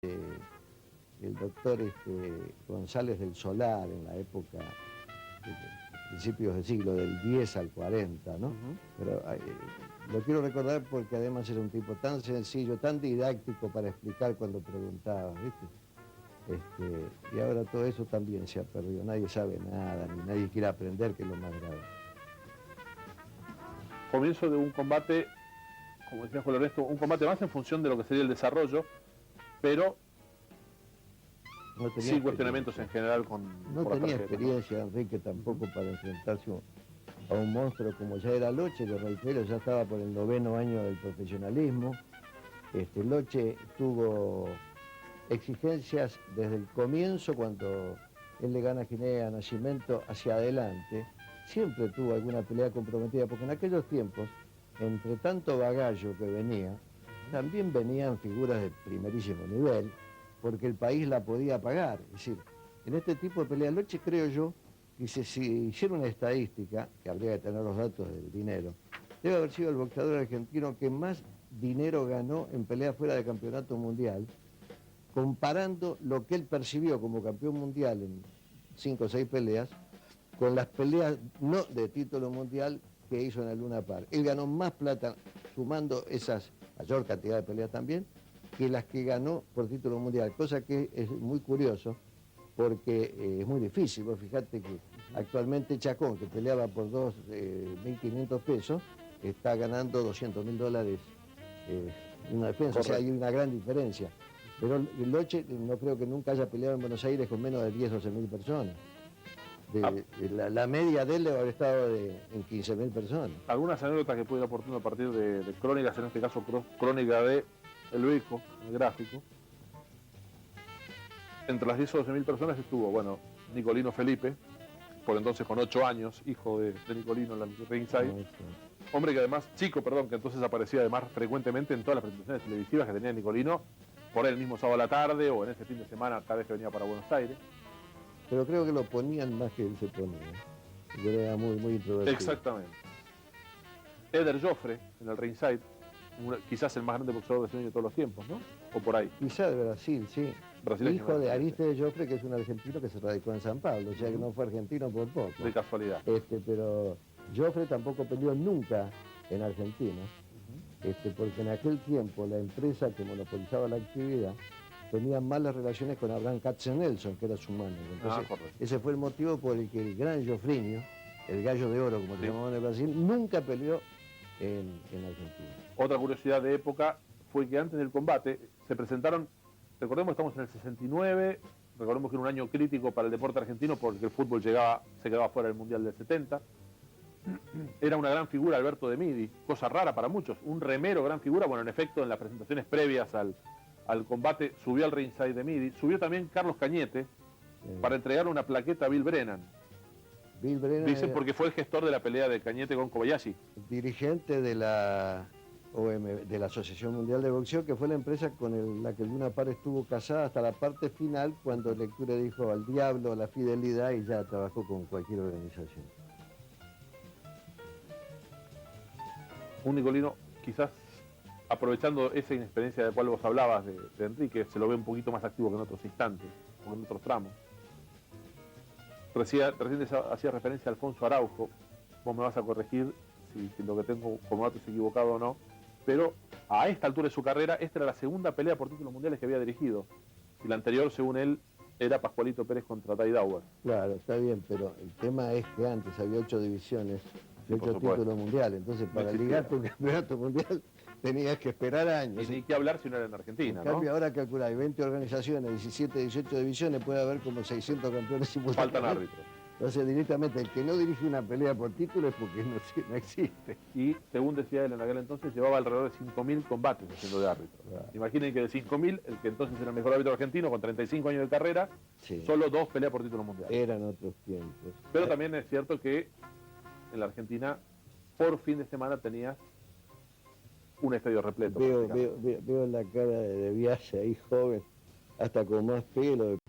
el doctor González del Solar en la época, principios del siglo del 10 al 40, ¿no? Pero lo quiero recordar porque además era un tipo tan sencillo, tan didáctico para explicar cuando preguntaba, ¿viste? Y ahora todo eso también se ha perdido, nadie sabe nada, ni nadie quiere aprender, que es lo más grave. Comienzo de un combate, como decía Juan Lorenzo, un combate más en función de lo que sería el desarrollo, pero No tenía sin cuestionamientos en general con No por la tenía tarjeta, experiencia, ¿no? Enrique, tampoco para enfrentarse a un monstruo como ya era Loche, que reitero, ya estaba por el 9º año del profesionalismo. Loche tuvo exigencias desde el comienzo, cuando él le gana a Ginea Nascimento hacia adelante. Siempre tuvo alguna pelea comprometida, porque en aquellos tiempos, entre tanto bagallo que venía, también venían figuras de primerísimo nivel, porque el país la podía pagar. Es decir, en este tipo de peleas, Loche, creo yo, que si hiciera una estadística, que habría que tener los datos del dinero, debe haber sido el boxeador argentino que más dinero ganó en peleas fuera de campeonato mundial, comparando lo que él percibió como campeón mundial en 5 o 6 peleas, con las peleas no de título mundial que hizo en el Luna Park. Él ganó más plata sumando esas, mayor cantidad de peleas también, que las que ganó por título mundial, cosa que es muy curioso, porque es muy difícil. Vos fijate que actualmente Chacón, que peleaba por 2.500 pesos, está ganando $200.000 una defensa. Correcto. O sea, hay una gran diferencia. Pero Loche no creo que nunca haya peleado en Buenos Aires con menos de 10 o 12.000 personas. La media de él debe haber estado en 15.000 personas. Algunas anécdotas que pude ir aportando a partir de crónicas, en este caso crónica de El Beco, el gráfico. Entre las 10 o 12.000 personas estuvo, bueno, Nicolino Felipe, por entonces con 8 años, hijo de Nicolino en la ringside. Hombre que además, chico, perdón, que entonces aparecía además frecuentemente en todas las presentaciones televisivas que tenía Nicolino, por él mismo sábado a la tarde o en ese fin de semana cada vez que venía para Buenos Aires. Pero creo que lo ponían más que él se ponía. Era muy, muy introvertido. Exactamente. Eder Joffre en el ringside, quizás el más grande boxeador brasileño de todos los tiempos, ¿no? O por ahí. Quizá de Brasil, sí. Brasileño, hijo de Ariste de Joffre, que es un argentino que se radicó en San Pablo, o sea que no fue argentino por poco. De casualidad. Pero Joffre tampoco peleó nunca en Argentina, porque en aquel tiempo la empresa que monopolizaba la actividad tenía malas relaciones con Abraham Katzenelson, que era su manager. Entonces, ese fue el motivo por el que el gran Joffrinho, el gallo de oro, como se llamaba en el Brasil, nunca peleó en Argentina. Otra curiosidad de época fue que antes del combate se presentaron, recordemos que estamos en el 69, recordemos que era un año crítico para el deporte argentino porque el fútbol se quedaba fuera del Mundial del 70. Era una gran figura Alberto de Midi, cosa rara para muchos, un remero gran figura. Bueno, en efecto, en las presentaciones previas al combate subió al ringside de Midi, subió también Carlos Cañete para entregarle una plaqueta a Bill Brennan. Bill Brennan dicen porque fue el gestor de la pelea de Cañete con Kobayashi. Dirigente de la de la Asociación Mundial de Boxeo, que fue la empresa con la que Luna Park estuvo casada hasta la parte final, cuando Lectura dijo al diablo la fidelidad, y ya trabajó con cualquier organización. Un Nicolino, quizás aprovechando esa inexperiencia de la cual vos hablabas de Enrique, se lo ve un poquito más activo que en otros instantes, o en otros tramos. Recién hacía referencia a Alfonso Araujo, vos me vas a corregir si lo que tengo como dato es equivocado o no, pero a esta altura de su carrera, esta era la segunda pelea por títulos mundiales que había dirigido, y la anterior, según él, era Pascualito Pérez contra Ty Dauer. Claro, está bien, pero el tema es que antes había 8 divisiones, 8 títulos mundiales, entonces para ligar tu campeonato mundial tenías que esperar años. Y ni qué hablar si no era en Argentina, en cambio, ahora calcula, hay 20 organizaciones, 17, 18 divisiones, puede haber como 600 campeones simultáneos. Faltan árbitros. Entonces, directamente, el que no dirige una pelea por título es porque no existe. Y, según decía él en aquel entonces, llevaba alrededor de 5.000 combates haciendo de árbitro. Claro. Imaginen que de 5.000, el que entonces era el mejor árbitro argentino, con 35 años de carrera, solo 2 peleas por título mundial. Eran otros tiempos. Pero también es cierto que en la Argentina, por fin de semana, tenías un estadio repleto. Veo la cara de Biase ahí, joven, hasta con más pelo.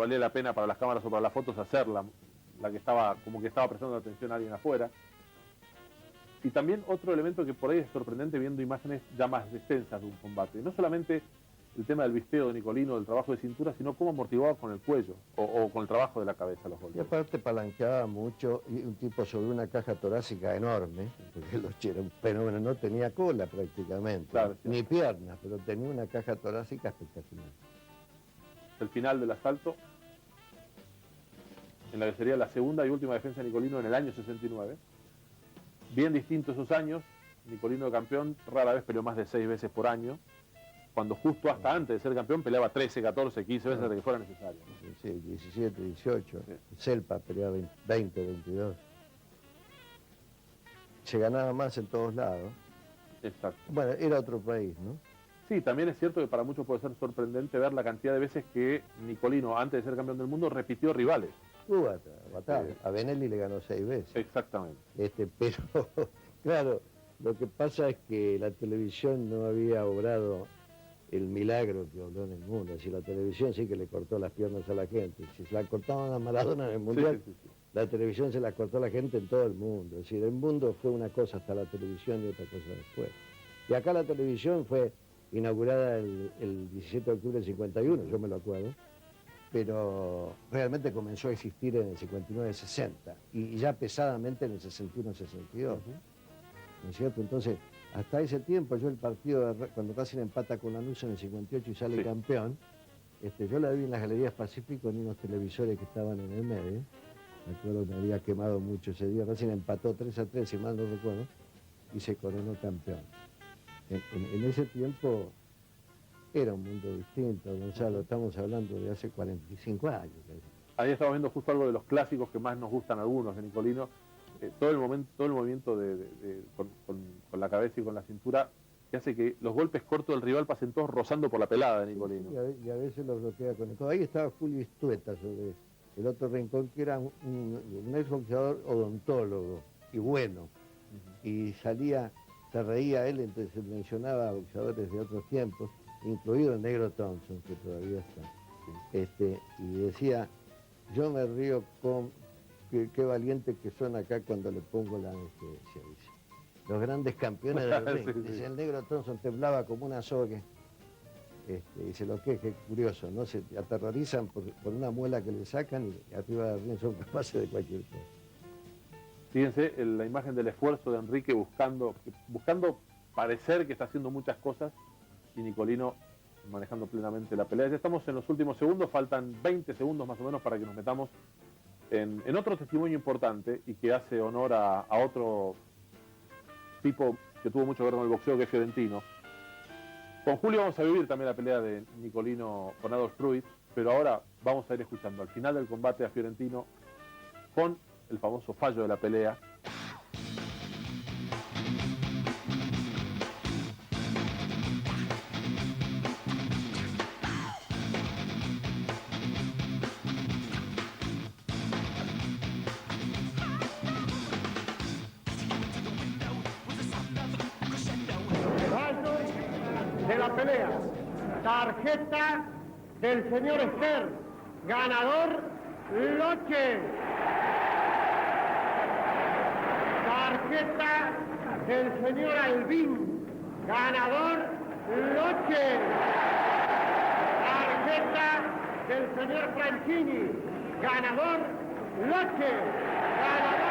valía la pena para las cámaras o para las fotos hacerla, la que estaba, como que estaba prestando atención a alguien afuera. Y también otro elemento que por ahí es sorprendente viendo imágenes ya más extensas de un combate. No solamente el tema del visteo de Nicolino, del trabajo de cintura, sino cómo amortiguaba con el cuello o con el trabajo de la cabeza los Y golpes. aparte palanqueaba mucho, y un tipo sobre una caja torácica enorme, porque Loche era un fenómeno, no tenía cola prácticamente, Claro, sí. ni piernas, pero tenía una caja torácica espectacular. El final del asalto, en la que sería la segunda y última defensa de Nicolino en el año 69. Bien distintos esos años, Nicolino de campeón rara vez peleó más de 6 veces por año, cuando justo hasta antes de ser campeón peleaba 13, 14, 15 veces hasta que fuera necesario. Sí, 17, 18, Sí. Selpa peleaba 20, 22. Se ganaba más en todos lados. Exacto. Bueno, era otro país, ¿no? Sí, también es cierto que para muchos puede ser sorprendente ver la cantidad de veces que Nicolino, antes de ser campeón del mundo, repitió rivales. A Benelli le ganó 6 veces. Exactamente. Pero, claro, lo que pasa es que la televisión no había obrado el milagro que obró en el mundo. Si la televisión sí que le cortó las piernas a la gente. Si se la cortaban a Maradona en el Mundial, Sí. la televisión se la cortó a la gente en todo el mundo. Es decir, el mundo fue una cosa hasta la televisión y otra cosa después. Y acá la televisión fue inaugurada el 17 de octubre del 51, yo me lo acuerdo, pero realmente comenzó a existir en el 59-60 y ya pesadamente en el 61-62. ¿No es cierto? Entonces, hasta ese tiempo, yo el partido, cuando Racing empata con Lanús en el 58 y sale Sí. campeón, yo la vi en las Galerías Pacífico en unos televisores que estaban en el medio. Me acuerdo que me había quemado mucho ese día. Racing empató 3-3, si mal no recuerdo, y se coronó campeón. En ese tiempo era un mundo distinto, Gonzalo. Estamos hablando de hace 45 años. Ahí estamos viendo justo algo de los clásicos que más nos gustan a algunos de Nicolino. Todo el movimiento con la cabeza y con la cintura que hace que los golpes cortos del rival pasen todos rozando por la pelada de Nicolino. Y a veces lo bloquea con el codo. Ahí estaba Julio Istueta sobre el otro rincón, que era un exboxeador odontólogo y bueno. Y salía, se reía él, entonces mencionaba a boxeadores de otros tiempos, incluido el Negro Thompson, que todavía está. Y decía, yo me río con qué valientes que son acá cuando le pongo la anestesia, dice. Los grandes campeones del ring. Sí. Dice, el Negro Thompson temblaba como una soga. Dice, lo que es curioso, ¿no? Se aterrorizan por una muela que le sacan y arriba del ring son capaces de cualquier cosa. Fíjense la imagen del esfuerzo de Enrique buscando parecer que está haciendo muchas cosas y Nicolino manejando plenamente la pelea. Ya estamos en los últimos segundos, faltan 20 segundos más o menos para que nos metamos en otro testimonio importante y que hace honor a otro tipo que tuvo mucho que ver con el boxeo, que es Fiorentino. Con Julio vamos a vivir también la pelea de Nicolino con Adolf Ruiz, pero ahora vamos a ir escuchando al final del combate a Fiorentino con el famoso fallo de la pelea. De la pelea, tarjeta del señor Ester, ganador Loche. Tarjeta del señor Albín, ganador Loche. Tarjeta del señor Franchini, ganador Loche. Ganador